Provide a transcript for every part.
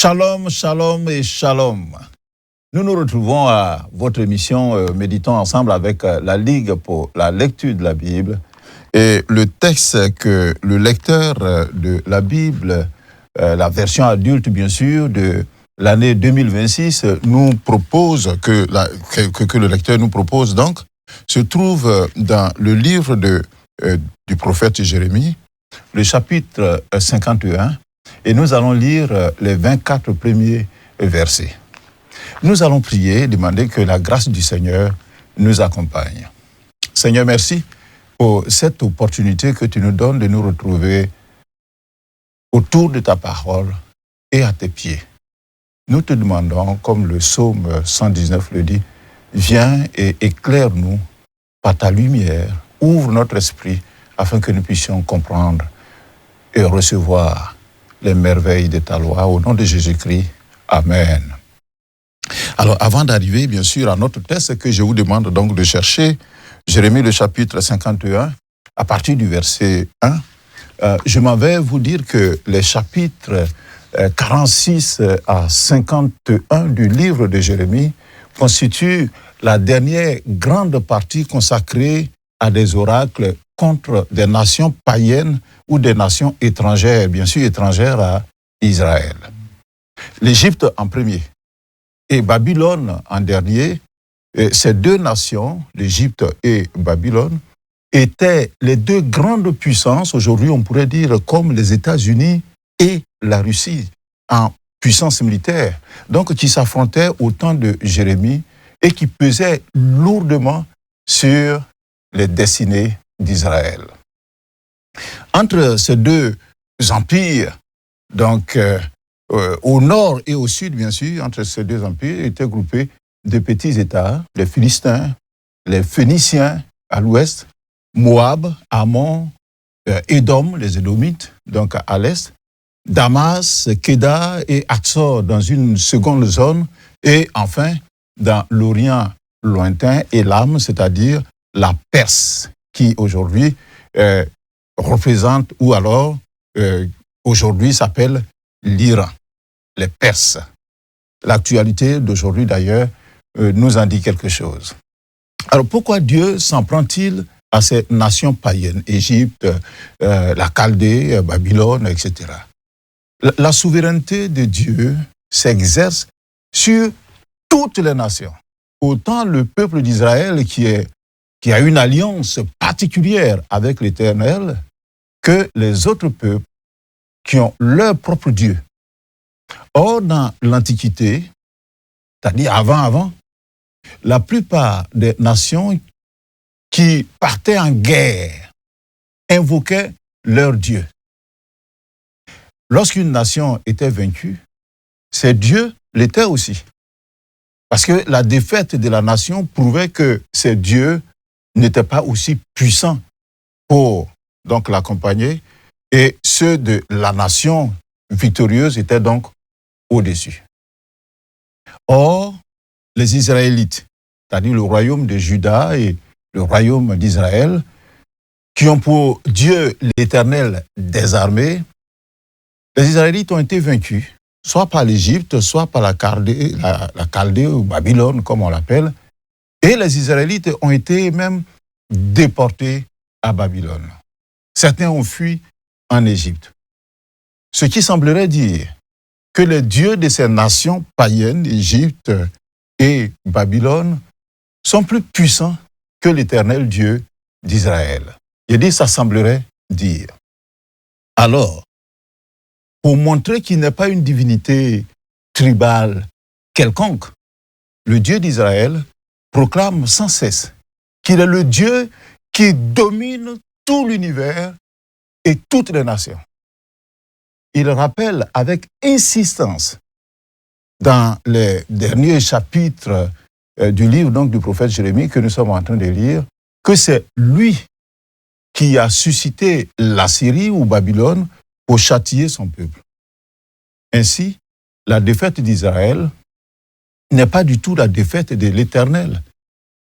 Shalom, shalom et shalom. Nous nous retrouvons à votre émission Méditons ensemble avec la Ligue pour la lecture de la Bible. Et le texte que le lecteur de la Bible, la version adulte bien sûr, de l'année 2026, nous propose, que le lecteur nous propose donc, se trouve dans le livre du prophète Jérémie, le chapitre 51, et nous allons lire les 24 premiers versets. Nous allons prier, demander que la grâce du Seigneur nous accompagne. Seigneur, merci pour cette opportunité que tu nous donnes de nous retrouver autour de ta parole et à tes pieds. Nous te demandons, comme le psaume 119 le dit, viens et éclaire-nous par ta lumière, ouvre notre esprit afin que nous puissions comprendre et recevoir les merveilles de ta loi. Au nom de Jésus-Christ, Amen. Alors, avant d'arriver, bien sûr, à notre texte que je vous demande donc de chercher, Jérémie, le chapitre 51, à partir du verset 1, je m'en vais vous dire que les chapitres 46 à 51 du livre de Jérémie constituent la dernière grande partie consacrée à des oracles contre des nations païennes ou des nations étrangères, bien sûr étrangères à Israël. L'Égypte en premier et Babylone en dernier, ces deux nations, l'Égypte et Babylone, étaient les deux grandes puissances, aujourd'hui on pourrait dire comme les États-Unis et la Russie, en puissance militaire, donc qui s'affrontaient au temps de Jérémie et qui pesaient lourdement sur les destinées d'Israël. Entre ces deux empires, donc au nord et au sud, bien sûr, entre ces deux empires, étaient groupés de petits États, les Philistins, les Phéniciens à l'ouest, Moab, Ammon, Édom, les Édomites, donc à l'est, Damas, Kéda et Hatzor dans une seconde zone, et enfin, dans l'Orient lointain, Élam, c'est-à-dire la Perse, qui aujourd'hui représente, ou alors aujourd'hui s'appelle l'Iran, les Perses. L'actualité d'aujourd'hui, d'ailleurs, nous en dit quelque chose. Alors, pourquoi Dieu s'en prend-il à ces nations païennes, Égypte, la Chaldée, Babylone, etc. La souveraineté de Dieu s'exerce sur toutes les nations. Autant le peuple d'Israël qui a une alliance particulière avec l'Éternel que les autres peuples qui ont leur propre Dieu. Or, dans l'Antiquité, c'est-à-dire avant, la plupart des nations qui partaient en guerre invoquaient leur Dieu. Lorsqu'une nation était vaincue, ces dieux l'étaient aussi. Parce que la défaite de la nation prouvait que ces dieux n'étaient pas aussi puissants pour donc l'accompagner, et ceux de la nation victorieuse étaient donc au-dessus. Or, les Israélites, c'est-à-dire le royaume de Juda et le royaume d'Israël, qui ont pour Dieu l'Éternel des armées, les Israélites ont été vaincus, soit par l'Égypte, soit par la Chaldée ou Babylone, comme on l'appelle, et les Israélites ont été même déportés à Babylone. Certains ont fui en Égypte. Ce qui semblerait dire que les dieux de ces nations païennes, Égypte et Babylone, sont plus puissants que l'Éternel Dieu d'Israël. Il dit, ça semblerait dire. Alors, pour montrer qu'il n'est pas une divinité tribale quelconque, le Dieu d'Israël proclame sans cesse qu'il est le Dieu qui domine tout l'univers et toutes les nations. Il rappelle avec insistance dans les derniers chapitres du livre donc, du prophète Jérémie que nous sommes en train de lire, que c'est lui qui a suscité l'Assyrie ou Babylone pour châtier son peuple. Ainsi, la défaite d'Israël n'est pas du tout la défaite de l'Éternel.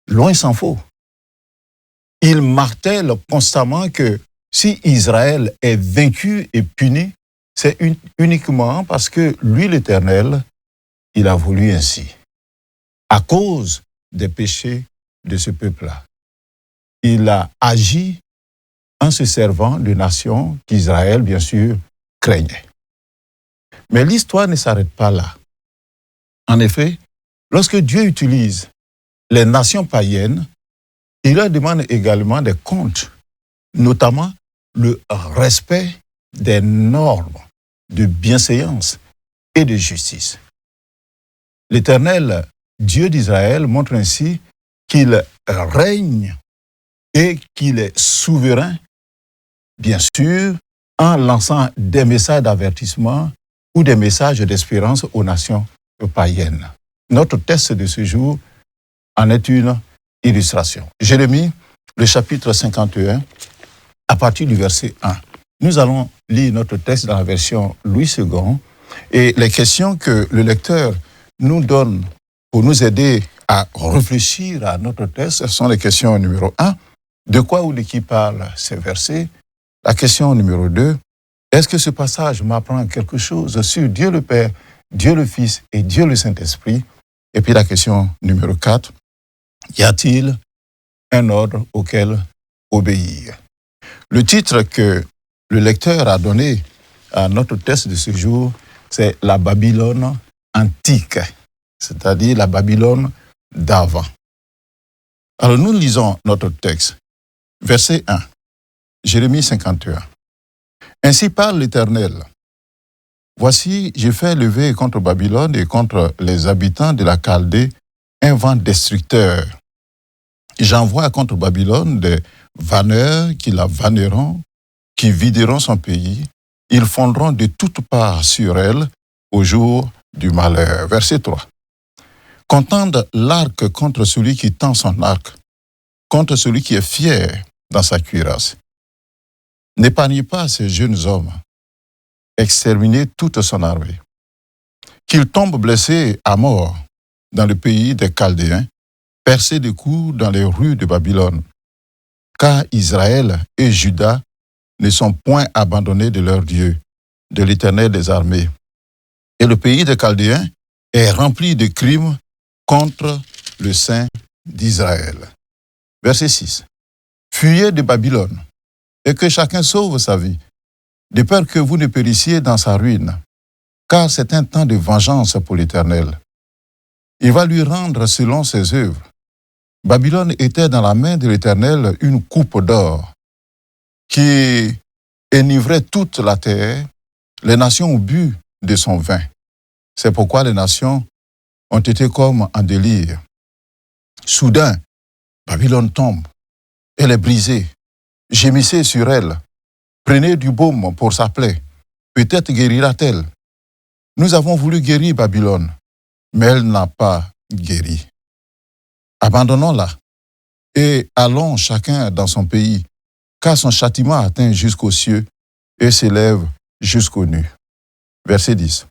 Loin s'en faut. Il martèle constamment que si Israël est vaincu et puni, c'est uniquement parce que lui, l'Éternel, il a voulu ainsi, à cause des péchés de ce peuple-là. Il a agi en se servant de nations qu'Israël, bien sûr, craignait. Mais l'histoire ne s'arrête pas là. En effet, lorsque Dieu utilise les nations païennes, il leur demande également des comptes, notamment le respect des normes de bienséance et de justice. L'Éternel, Dieu d'Israël, montre ainsi qu'il règne et qu'il est souverain, bien sûr, en lançant des messages d'avertissement ou des messages d'espérance aux nations païennes. Notre texte de ce jour en est une illustration. Jérémie, le chapitre 51, à partir du verset 1. Nous allons lire notre texte dans la version Louis II et les questions que le lecteur nous donne pour nous aider à réfléchir à notre texte sont les questions numéro 1. De quoi ou de qui parlent ces versets? La question numéro 2. Est-ce que ce passage m'apprend quelque chose sur Dieu le Père, Dieu le Fils et Dieu le Saint-Esprit? Et puis la question numéro 4. Y a-t-il un ordre auquel obéir? Le titre que le lecteur a donné à notre texte de ce jour, c'est la Babylone antique, c'est-à-dire la Babylone d'avant. Alors nous lisons notre texte. Verset 1, Jérémie 51. Ainsi parle l'Éternel. Voici, j'ai fait lever contre Babylone et contre les habitants de la Chaldée un vent destructeur. J'envoie contre Babylone des vanneurs qui la vanneront, qui videront son pays. Ils fondront de toutes parts sur elle au jour du malheur. Verset 3. Contende l'arc contre celui qui tend son arc, contre celui qui est fier dans sa cuirasse. N'épargnez pas ces jeunes hommes, exterminez toute son armée. Qu'ils tombent blessés à mort dans le pays des Chaldéens, percés de coups dans les rues de Babylone. Car Israël et Juda ne sont point abandonnés de leur Dieu, de l'Éternel des armées. Et le pays des Chaldéens est rempli de crimes contre le Saint d'Israël. Verset 6. Fuyez de Babylone, et que chacun sauve sa vie, de peur que vous ne périssiez dans sa ruine, car c'est un temps de vengeance pour l'Éternel. Il va lui rendre selon ses œuvres. Babylone était dans la main de l'Éternel une coupe d'or qui enivrait toute la terre. Les nations ont bu de son vin. C'est pourquoi les nations ont été comme en délire. Soudain, Babylone tombe. Elle est brisée. Gémissez sur elle. Prenez du baume pour sa plaie. Peut-être guérira-t-elle. Nous avons voulu guérir Babylone, mais elle n'a pas guéri. Abandonnons-la et allons chacun dans son pays, car son châtiment atteint jusqu'aux cieux et s'élève jusqu'aux nues. Verset 10.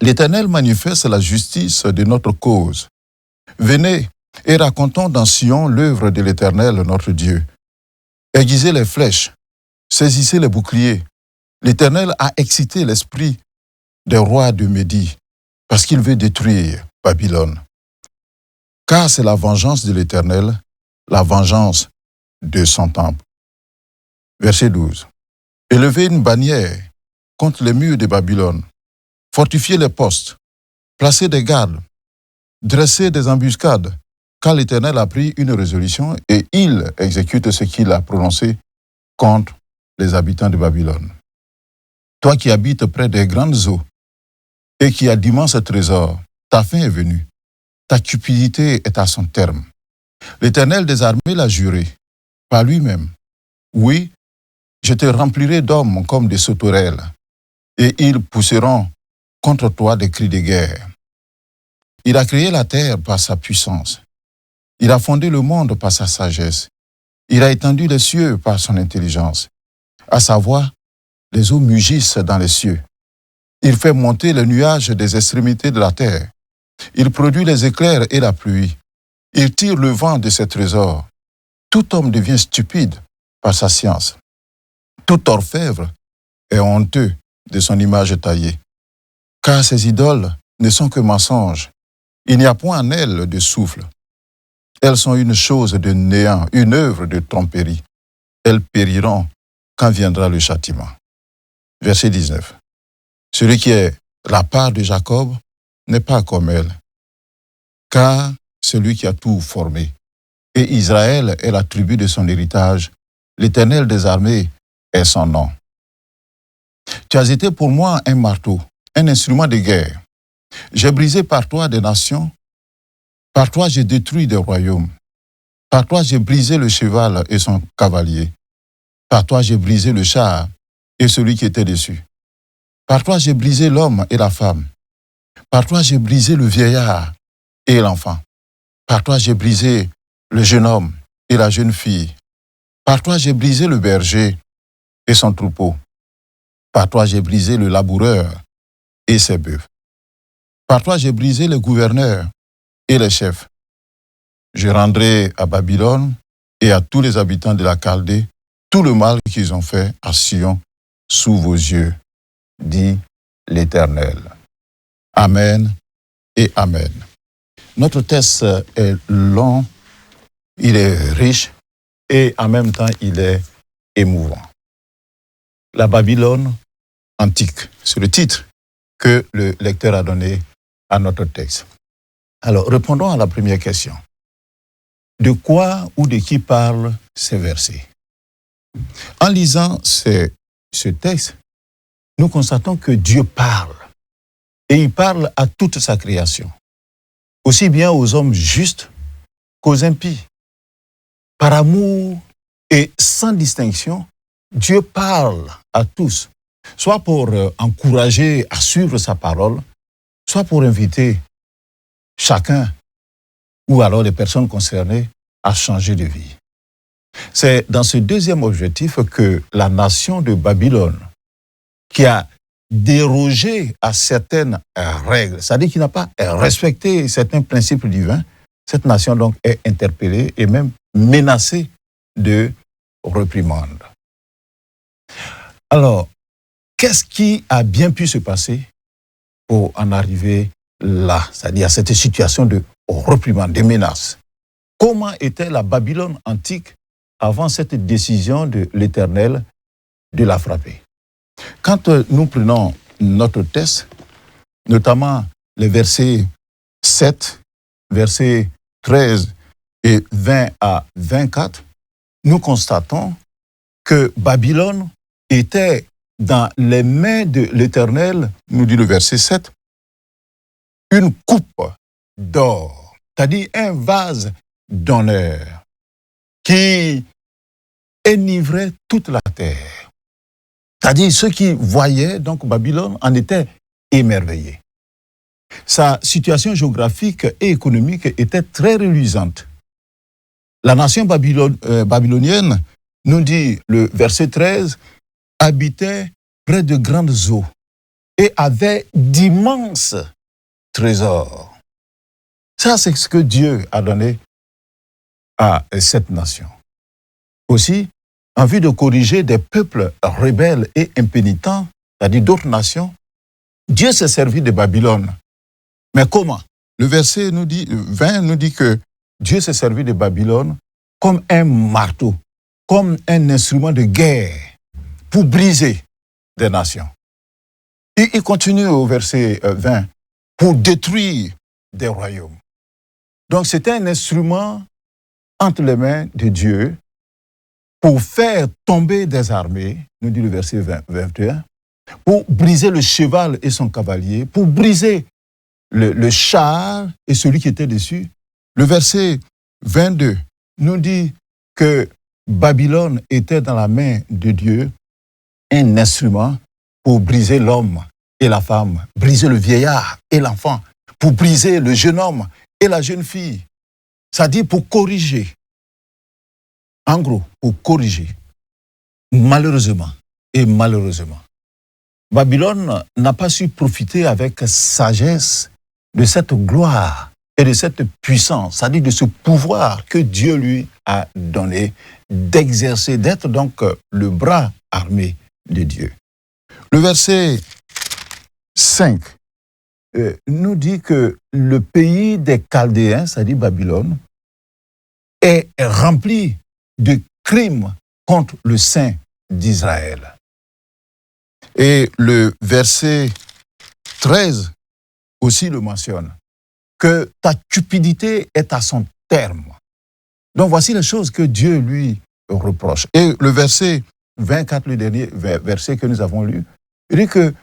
L'Éternel manifeste la justice de notre cause. Venez et racontons dans Sion l'œuvre de l'Éternel, notre Dieu. Aiguisez les flèches, saisissez les boucliers. L'Éternel a excité l'esprit des rois de Médie, parce qu'il veut détruire Babylone. Car c'est la vengeance de l'Éternel, la vengeance de son temple. Verset 12. Élevez une bannière contre les murs de Babylone. Fortifiez les postes. Placez des gardes. Dressez des embuscades. Car l'Éternel a pris une résolution et il exécute ce qu'il a prononcé contre les habitants de Babylone. Toi qui habites près des grandes eaux et qui as d'immenses trésors, ta fin est venue. Ta cupidité est à son terme. L'Éternel des armées l'a juré, par lui-même. Oui, je te remplirai d'hommes comme des sauterelles, et ils pousseront contre toi des cris de guerre. Il a créé la terre par sa puissance. Il a fondé le monde par sa sagesse. Il a étendu les cieux par son intelligence. À savoir, les eaux mugissent dans les cieux. Il fait monter les nuages des extrémités de la terre. Il produit les éclairs et la pluie. Il tire le vent de ses trésors. Tout homme devient stupide par sa science. Tout orfèvre est honteux de son image taillée. Car ces idoles ne sont que mensonges. Il n'y a point en elles de souffle. Elles sont une chose de néant, une œuvre de tromperie. Elles périront quand viendra le châtiment. Verset 19. Celui qui est la part de Jacob n'est pas comme elle, car celui qui a tout formé. Et Israël est la tribu de son héritage. L'Éternel des armées est son nom. Tu as été pour moi un marteau, un instrument de guerre. J'ai brisé par toi des nations. Par toi j'ai détruit des royaumes. Par toi j'ai brisé le cheval et son cavalier. Par toi j'ai brisé le char et celui qui était dessus. Par toi j'ai brisé l'homme et la femme. Par toi j'ai brisé le vieillard et l'enfant. Par toi j'ai brisé le jeune homme et la jeune fille. Par toi j'ai brisé le berger et son troupeau. Par toi j'ai brisé le laboureur et ses bœufs. Par toi j'ai brisé les gouverneurs et les chefs. Je rendrai à Babylone et à tous les habitants de la Chaldée tout le mal qu'ils ont fait à Sion sous vos yeux, dit l'Éternel. Amen et Amen. Notre texte est long, il est riche et en même temps il est émouvant. La Babylone antique, c'est le titre que le lecteur a donné à notre texte. Alors, répondons à la première question. De quoi ou de qui parlent ces versets? En lisant ce texte, nous constatons que Dieu parle. Et il parle à toute sa création, aussi bien aux hommes justes qu'aux impies. Par amour et sans distinction, Dieu parle à tous, soit pour encourager à suivre sa parole, soit pour inviter chacun ou alors les personnes concernées à changer de vie. C'est dans ce deuxième objectif que la nation de Babylone, qui a dérogé à certaines règles, c'est-à-dire qui n'a pas respecté certains principes divins, cette nation donc est interpellée et même menacée de reprimande. Alors, qu'est-ce qui a bien pu se passer pour en arriver là, c'est-à-dire à cette situation de reprimande, de menace? Comment était la Babylone antique avant cette décision de l'Éternel de la frapper? Quand nous prenons notre texte, notamment les versets 7, versets 13 et 20 à 24, nous constatons que Babylone était dans les mains de l'Éternel, nous dit le verset 7, une coupe d'or, c'est-à-dire un vase d'honneur qui enivrait toute la terre. C'est-à-dire ceux qui voyaient donc Babylone en étaient émerveillés. Sa situation géographique et économique était très reluisante. La nation babylonienne, nous dit le verset 13, habitait près de grandes eaux et avait d'immenses trésors. Ça, c'est ce que Dieu a donné à cette nation. Aussi, en vue de corriger des peuples rebelles et impénitents, c'est-à-dire d'autres nations, Dieu s'est servi de Babylone. Mais comment? Le verset 20 nous dit que Dieu s'est servi de Babylone comme un marteau, comme un instrument de guerre pour briser des nations. Et il continue au verset 20, pour détruire des royaumes. Donc c'était un instrument entre les mains de Dieu pour faire tomber des armées, nous dit le verset 21, pour briser le cheval et son cavalier, pour briser le char et celui qui était dessus. Le verset 22 nous dit que Babylone était dans la main de Dieu un instrument pour briser l'homme et la femme, briser le vieillard et l'enfant, pour briser le jeune homme et la jeune fille. C'est-à-dire pour corriger. En gros, pour corriger. Malheureusement, Babylone n'a pas su profiter avec sagesse de cette gloire et de cette puissance, c'est-à-dire de ce pouvoir que Dieu lui a donné d'exercer, d'être donc le bras armé de Dieu. Le verset 5 nous dit que le pays des Chaldéens, c'est-à-dire Babylone, est rempli de crimes contre le Saint d'Israël. Et le verset 13 aussi le mentionne, que ta cupidité est à son terme. Donc voici les choses que Dieu lui reproche. Et le verset 24, le dernier verset que nous avons lu, il dit que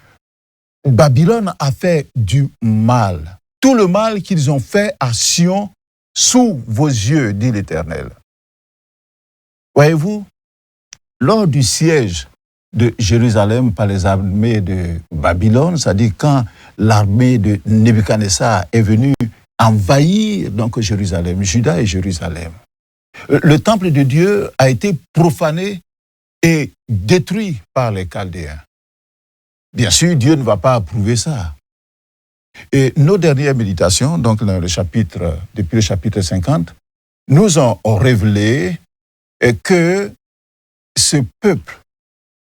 Babylone a fait du mal. Tout le mal qu'ils ont fait à Sion sous vos yeux, dit l'Éternel. Voyez-vous, lors du siège de Jérusalem par les armées de Babylone, c'est-à-dire quand l'armée de Nebuchadnezzar est venue envahir donc Jérusalem, Juda et Jérusalem, le temple de Dieu a été profané et détruit par les Chaldéens. Bien sûr, Dieu ne va pas approuver ça. Et nos dernières méditations, donc dans depuis le chapitre 50, nous ont révélé que ce peuple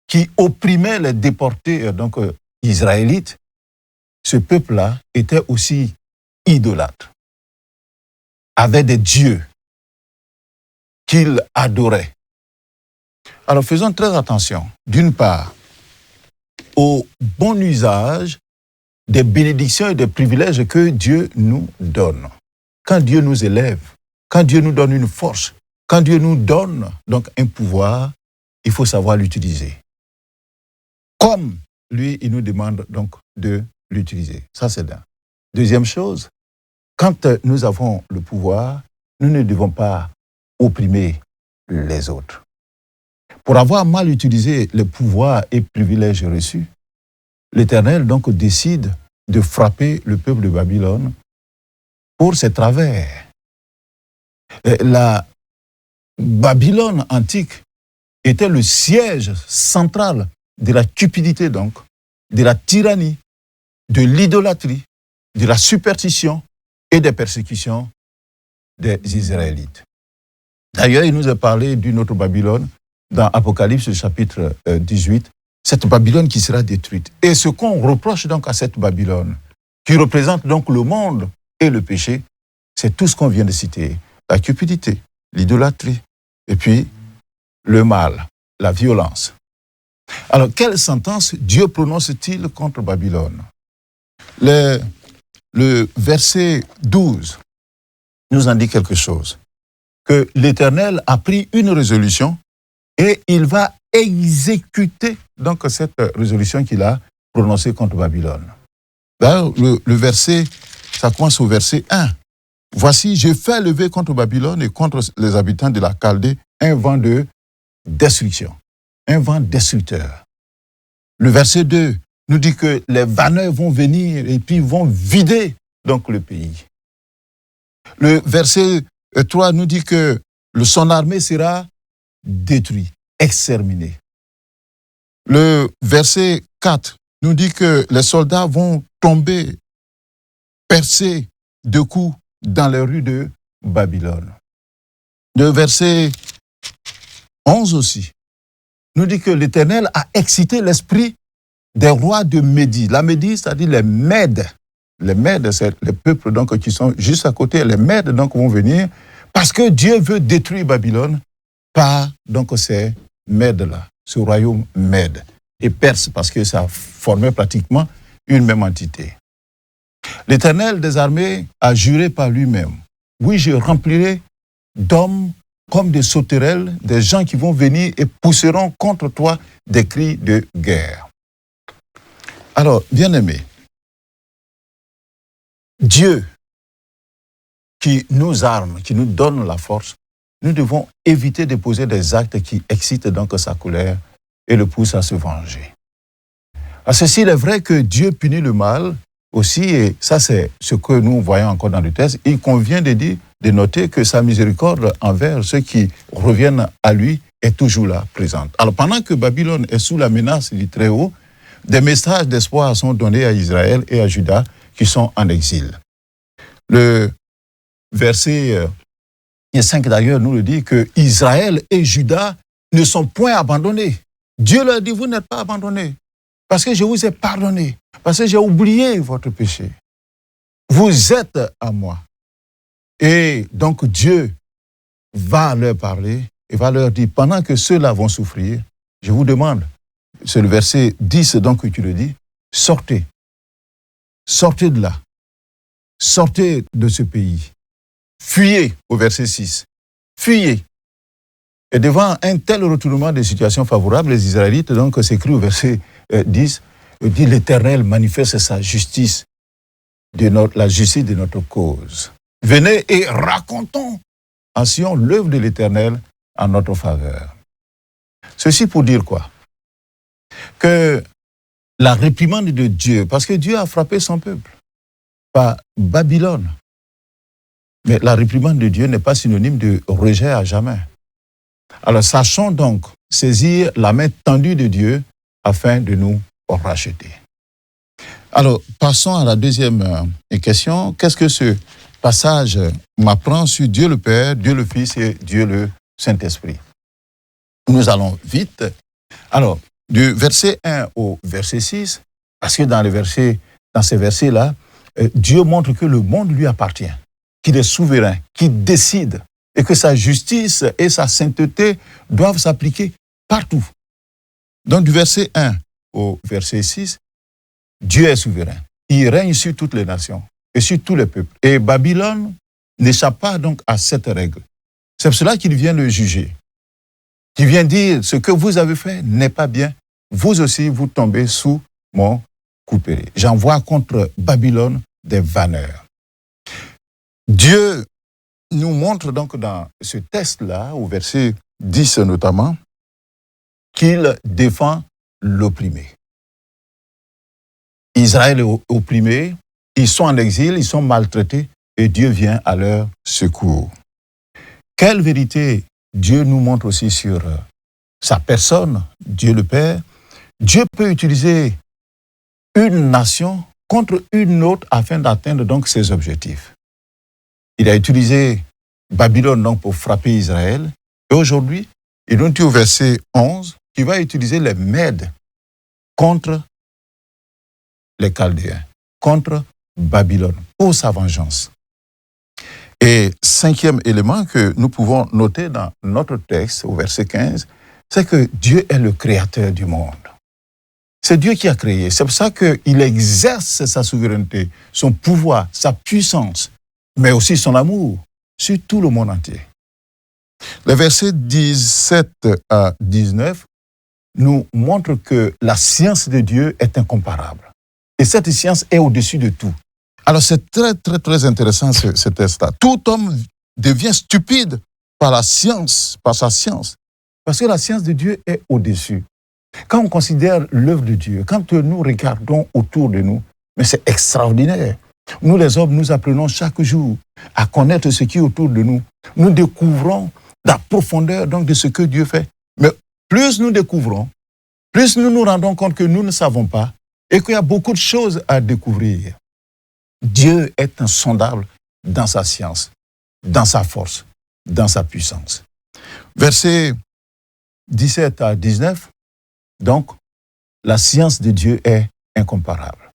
qui opprimait les déportés donc israélites, ce peuple-là était aussi idolâtre, avait des dieux qu'il adorait. Alors faisons très attention, d'une part, au bon usage des bénédictions et des privilèges que Dieu nous donne. Quand Dieu nous élève, quand Dieu nous donne une force, quand Dieu nous donne donc un pouvoir, il faut savoir l'utiliser. Comme lui, il nous demande donc de l'utiliser. Ça, c'est d'un. Deuxième chose, quand nous avons le pouvoir, nous ne devons pas opprimer les autres. Pour avoir mal utilisé les pouvoirs et privilèges reçus, l'Éternel donc décide de frapper le peuple de Babylone pour ses travers. La Babylone antique était le siège central de la cupidité donc, de la tyrannie, de l'idolâtrie, de la superstition et des persécutions des Israélites. D'ailleurs, il nous a parlé d'une autre Babylone dans Apocalypse chapitre 18, cette Babylone qui sera détruite. Et ce qu'on reproche donc à cette Babylone, qui représente donc le monde et le péché, c'est tout ce qu'on vient de citer. La cupidité, l'idolâtrie, et puis le mal, la violence. Alors, quelle sentence Dieu prononce-t-il contre Babylone? Le verset 12 nous en dit quelque chose. Que l'Éternel a pris une résolution et il va exécuter donc cette résolution qu'il a prononcée contre Babylone. D'ailleurs, le verset, ça commence au verset 1. Voici, je fais lever contre Babylone et contre les habitants de la Chaldée un vent de destruction, un vent destructeur. Le verset 2 nous dit que les vanneurs vont venir et puis vont vider donc le pays. Le verset 3 nous dit que son armée sera détruite, exterminée. Le verset 4 nous dit que les soldats vont tomber, percés de coups dans les rues de Babylone. Le verset 11 aussi nous dit que l'Éternel a excité l'esprit des rois de Médie. La Médie, c'est-à-dire les Mèdes. Les Mèdes, c'est les peuples donc, qui sont juste à côté. Les Mèdes donc, vont venir parce que Dieu veut détruire Babylone par donc, ces Mèdes-là, ce royaume Mède. Et Perse, parce que ça formait pratiquement une même entité. L'Éternel des armées a juré par lui-même. Oui, je remplirai d'hommes comme des sauterelles, des gens qui vont venir et pousseront contre toi des cris de guerre. Alors, bien-aimés, Dieu qui nous arme, qui nous donne la force, nous devons éviter de poser des actes qui excitent donc sa colère et le poussent à se venger. À ceci, il est vrai que Dieu punit le mal aussi, et ça c'est ce que nous voyons encore dans le texte, il convient de noter que sa miséricorde envers ceux qui reviennent à lui est toujours là, présente. Alors pendant que Babylone est sous la menace du Très-Haut, des messages d'espoir sont donnés à Israël et à Juda qui sont en exil. Le verset 5 d'ailleurs nous le dit que Israël et Juda ne sont point abandonnés. Dieu leur dit, vous n'êtes pas abandonnés. parce que je vous ai pardonné, parce que j'ai oublié votre péché. Vous êtes à moi. Et donc Dieu va leur parler et va leur dire, pendant que ceux-là vont souffrir, je vous demande, c'est le verset 10 donc que tu le dis, sortez. Sortez de là. Sortez de ce pays. Fuyez au verset 6. Fuyez. Et devant un tel retournement des situations favorables, les Israélites, donc, s'écrit au verset 10, dit l'Éternel manifeste sa justice, la justice de notre cause. Venez et racontons en Sion l'œuvre de l'Éternel en notre faveur. Ceci pour dire quoi? Que la réprimande de Dieu, parce que Dieu a frappé son peuple, par Babylone. Mais la réprimande de Dieu n'est pas synonyme de rejet à jamais. Alors sachons donc saisir la main tendue de Dieu afin de nous racheter. Alors passons à la deuxième question. Qu'est-ce que ce passage m'apprend sur Dieu le Père, Dieu le Fils et Dieu le Saint-Esprit? Nous allons vite. Alors, du verset 1 au verset 6, parce que dans ces versets-là, Dieu montre que le monde lui appartient, qu'il est souverain, qu'il décide et que sa justice et sa sainteté doivent s'appliquer partout. Donc du verset 1 au verset 6, Dieu est souverain. Il règne sur toutes les nations et sur tous les peuples. Et Babylone n'échappe pas donc à cette règle. C'est pour cela qu'il vient le juger. Qui vient dire, ce que vous avez fait n'est pas bien. Vous aussi, vous tombez sous mon couperet. J'envoie contre Babylone des vanneurs. Dieu nous montre donc dans ce texte-là, au verset 10 notamment, qu'il défend l'opprimé. Israël est opprimé, ils sont en exil, ils sont maltraités, et Dieu vient à leur secours. Quelle vérité Dieu nous montre aussi sur sa personne, Dieu le Père. Dieu peut utiliser une nation contre une autre afin d'atteindre donc ses objectifs. Il a utilisé Babylone donc pour frapper Israël. Et aujourd'hui, il nous dit au verset 11 qu'il va utiliser les Mèdes contre les Chaldéens, contre Babylone, pour sa vengeance. Et cinquième élément que nous pouvons noter dans notre texte, au verset 15, c'est que Dieu est le créateur du monde. C'est Dieu qui a créé. C'est pour ça qu'il exerce sa souveraineté, son pouvoir, sa puissance, mais aussi son amour sur tout le monde entier. Les versets 17 à 19 nous montrent que la science de Dieu est incomparable. Et cette science est au-dessus de tout. Alors c'est très, très, très intéressant ce texte-là. Tout homme devient stupide par la science, par sa science. Parce que la science de Dieu est au-dessus. Quand on considère l'œuvre de Dieu, quand nous regardons autour de nous, mais c'est extraordinaire. Nous les hommes, nous apprenons chaque jour à connaître ce qui est autour de nous. Nous découvrons la profondeur donc de ce que Dieu fait. Mais plus nous découvrons, plus nous nous rendons compte que nous ne savons pas et qu'il y a beaucoup de choses à découvrir. Dieu est insondable dans sa science, dans sa force, dans sa puissance. Versets 17 à 19, donc, la science de Dieu est incomparable.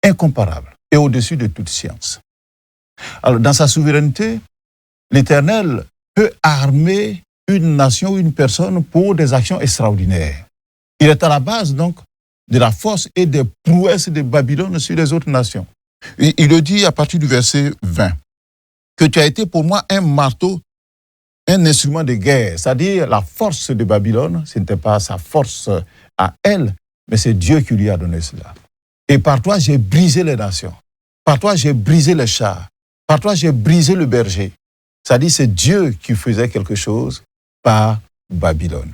Incomparable et au-dessus de toute science. Alors, dans sa souveraineté, l'Éternel peut armer une nation, une personne pour des actions extraordinaires. Il est à la base, donc, de la force et des prouesses de Babylone sur les autres nations. Il le dit à partir du verset 20, que tu as été pour moi un marteau, un instrument de guerre, c'est-à-dire la force de Babylone, ce n'était pas sa force à elle, mais c'est Dieu qui lui a donné cela. Et par toi, j'ai brisé les nations. Par toi, j'ai brisé les chars. Par toi, j'ai brisé le berger. C'est-à-dire, c'est Dieu qui faisait quelque chose par Babylone.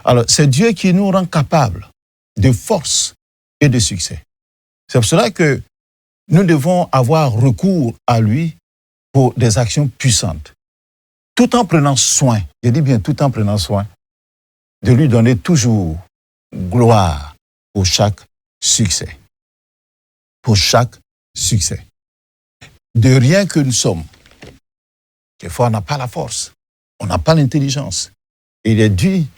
Alors, c'est Dieu qui nous rend capables de force et de succès. C'est pour cela que nous devons avoir recours à lui pour des actions puissantes, tout en prenant soin, je dis bien tout en prenant soin, de lui donner toujours gloire pour chaque succès. Pour chaque succès. De rien que nous sommes. Des fois, on n'a pas la force, on n'a pas l'intelligence. Et il est dit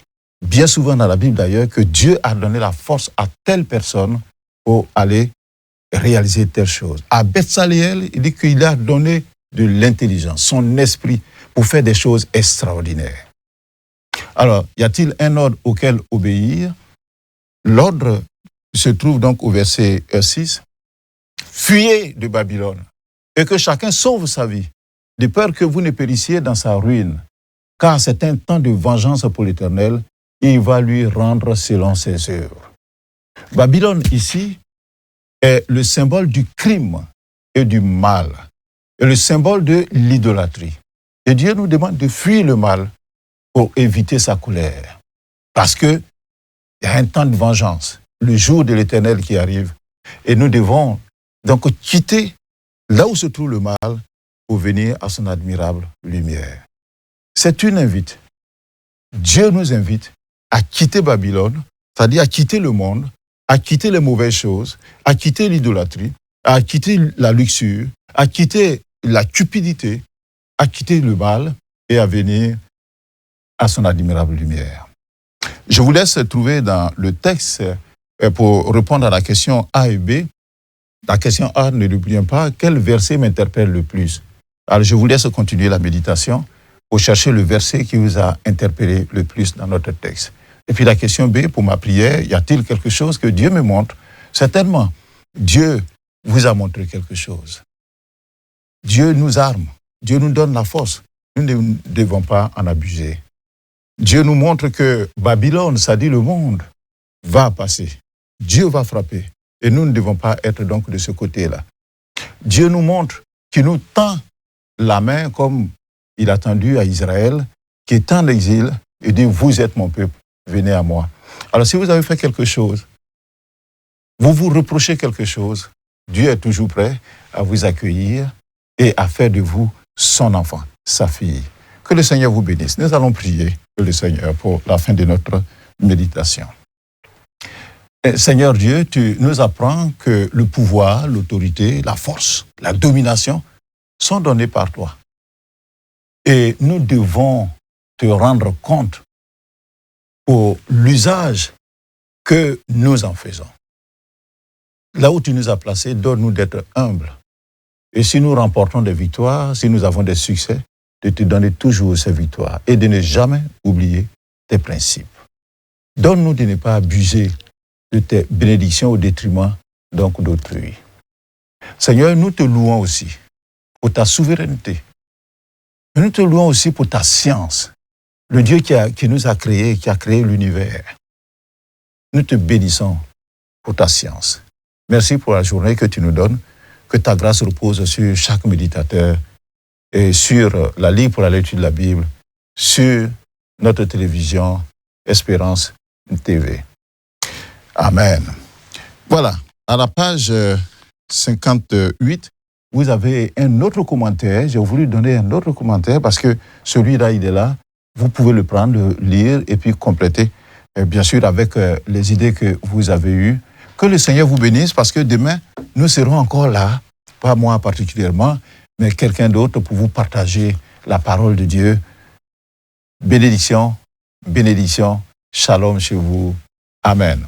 bien souvent dans la Bible d'ailleurs, que Dieu a donné la force à telle personne pour aller réaliser telle chose. À Betsaleel, il dit qu'il a donné de l'intelligence, son esprit, pour faire des choses extraordinaires. Alors, y a-t-il un ordre auquel obéir? L'ordre se trouve donc au verset 6. Fuyez de Babylone et que chacun sauve sa vie, de peur que vous ne périssiez dans sa ruine, car c'est un temps de vengeance pour l'Éternel, et il va lui rendre selon ses œuvres. Babylone ici est le symbole du crime et du mal, et le symbole de l'idolâtrie. Et Dieu nous demande de fuir le mal pour éviter sa colère, parce qu'il y a un temps de vengeance, le jour de l'Éternel qui arrive, et nous devons donc quitter là où se trouve le mal pour venir à son admirable lumière. C'est une invite. Dieu nous invite à quitter Babylone, c'est-à-dire à quitter le monde, à quitter les mauvaises choses, à quitter l'idolâtrie, à quitter la luxure, à quitter la cupidité, à quitter le mal et à venir à son admirable lumière. Je vous laisse trouver dans le texte pour répondre à la question A et B. La question A, ne l'oublions pas, quel verset m'interpelle le plus? Alors je vous laisse continuer la méditation pour chercher le verset qui vous a interpellé le plus dans notre texte. Et puis la question B, pour ma prière, y a-t-il quelque chose que Dieu me montre? Certainement, Dieu vous a montré quelque chose. Dieu nous arme, Dieu nous donne la force. Nous ne devons pas en abuser. Dieu nous montre que Babylone, ça dit le monde, va passer. Dieu va frapper. Et nous ne devons pas être donc de ce côté-là. Dieu nous montre qu'il nous tend la main comme il a tendu à Israël, qui est en exil, et dit, vous êtes mon peuple, venez à moi. Alors si vous avez fait quelque chose, vous vous reprochez quelque chose, Dieu est toujours prêt à vous accueillir et à faire de vous son enfant, sa fille. Que le Seigneur vous bénisse. Nous allons prier le Seigneur pour la fin de notre méditation. Seigneur Dieu, tu nous apprends que le pouvoir, l'autorité, la force, la domination sont donnés par toi. Et nous devons te rendre compte pour l'usage que nous en faisons. Là où tu nous as placés, donne-nous d'être humbles. Et si nous remportons des victoires, si nous avons des succès, de te donner toujours ces victoires et de ne jamais oublier tes principes. Donne-nous de ne pas abuser de tes bénédictions au détriment donc d'autrui. Seigneur, nous te louons aussi pour ta souveraineté. Nous te louons aussi pour ta science, le Dieu qui nous a créés, qui a créé l'univers. Nous te bénissons pour ta science. Merci pour la journée que tu nous donnes, que ta grâce repose sur chaque méditateur et sur la Ligue pour la lecture de la Bible, sur notre télévision Espérance TV. Amen. Voilà, à la page 58, vous avez un autre commentaire. J'ai voulu donner un autre commentaire parce que celui-là, il est là. Vous pouvez le prendre, le lire et puis compléter, bien sûr, avec les idées que vous avez eues. Que le Seigneur vous bénisse parce que demain, nous serons encore là, pas moi particulièrement, mais quelqu'un d'autre pour vous partager la parole de Dieu. Bénédiction, bénédiction, shalom chez vous. Amen.